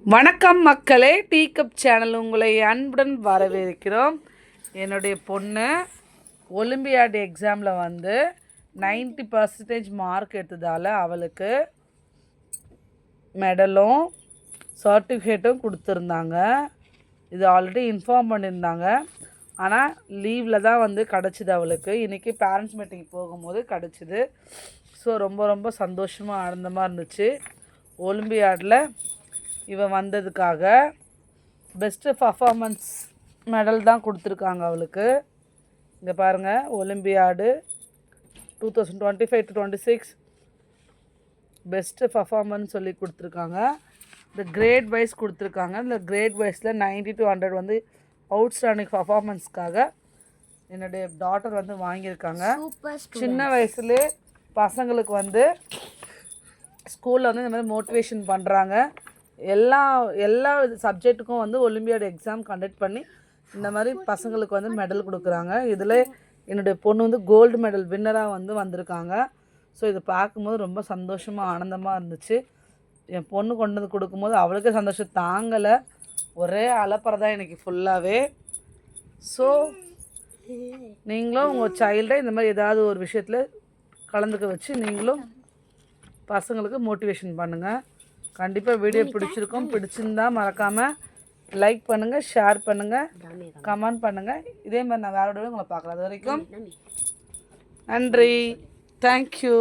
வணக்கம் மக்களே, tea cup channel உங்களை அன்புடன் வரவேற்கிறோம். என்னுடைய பொண்ணு ஒலிம்பியாட் எக்ஸாமில் வந்து 90% மார்க் எடுத்ததால் அவளுக்கு மெடலும் சர்டிஃபிகேட்டும் கொடுத்துருந்தாங்க. இது ஆல்ரெடி இன்ஃபார்ம் பண்ணியிருந்தாங்க. ஆனால் லீவில் தான் வந்து கிடச்சிது அவளுக்கு. இன்றைக்கி பேரண்ட்ஸ் மீட்டிங் போகும்போது கிடச்சிது. ஸோ ரொம்ப சந்தோஷமாக ஆனந்தமாக இருந்துச்சு. ஒலிம்பியாடில் இவன் வந்ததுக்காக பெஸ்ட்டு பர்ஃபார்மன்ஸ் மெடல் தான் கொடுத்துருக்காங்க அவளுக்கு. இங்கே பாருங்கள், ஒலிம்பியாடு 2025-26 பெஸ்ட்டு பர்ஃபார்மன்ஸ் சொல்லி கொடுத்துருக்காங்க. இந்த கிரேட் வைஸ் கொடுத்துருக்காங்க. இந்த கிரேட் வைஸில் 90 to 100 வந்து அவுட்ஸ்டாண்டிங் பர்ஃபார்மன்ஸ்க்காக என்னுடைய டாட்டர் வந்து வாங்கியிருக்காங்க. சின்ன வயசுலேயே பசங்களுக்கு வந்து ஸ்கூலில் வந்து இந்த மாதிரி மோட்டிவேஷன் பண்ணுறாங்க. எல்லா சப்ஜெக்ட்டுக்கும் வந்து ஒலிம்பியாட் எக்ஸாம் கண்டக்ட் பண்ணி இந்த மாதிரி பசங்களுக்கு வந்து மெடல் கொடுக்குறாங்க. இதில் என்னுடைய பொண்ணு வந்து கோல்டு மெடல் வின்னராக வந்து வந்திருக்காங்க. ஸோ இதை பார்க்கும்போது ரொம்ப சந்தோஷமாக ஆனந்தமாக இருந்துச்சு. என் பொண்ணு கொண்டு வந்து கொடுக்கும்போது அவளுக்கே சந்தோஷம் தாங்கலை. ஒரே அலப்பறை தான் இன்றைக்கி ஃபுல்லாகவே. ஸோ நீங்களும் உங்கள் சைல்டை இந்த மாதிரி ஏதாவது ஒரு விஷயத்தில் கலந்துக்க வச்சு நீங்களும் பசங்களுக்கு மோட்டிவேஷன் பண்ணுங்கள். கண்டிப்பாக வீடியோ பிடிச்சிருந்தா மறக்காமல் லைக் பண்ணுங்கள், ஷேர் பண்ணுங்கள், கமெண்ட் பண்ணுங்கள். இதே மாதிரி நான் வேறு உங்களை பார்க்குறேன். அது வரைக்கும் நன்றி, தேங்க்யூ.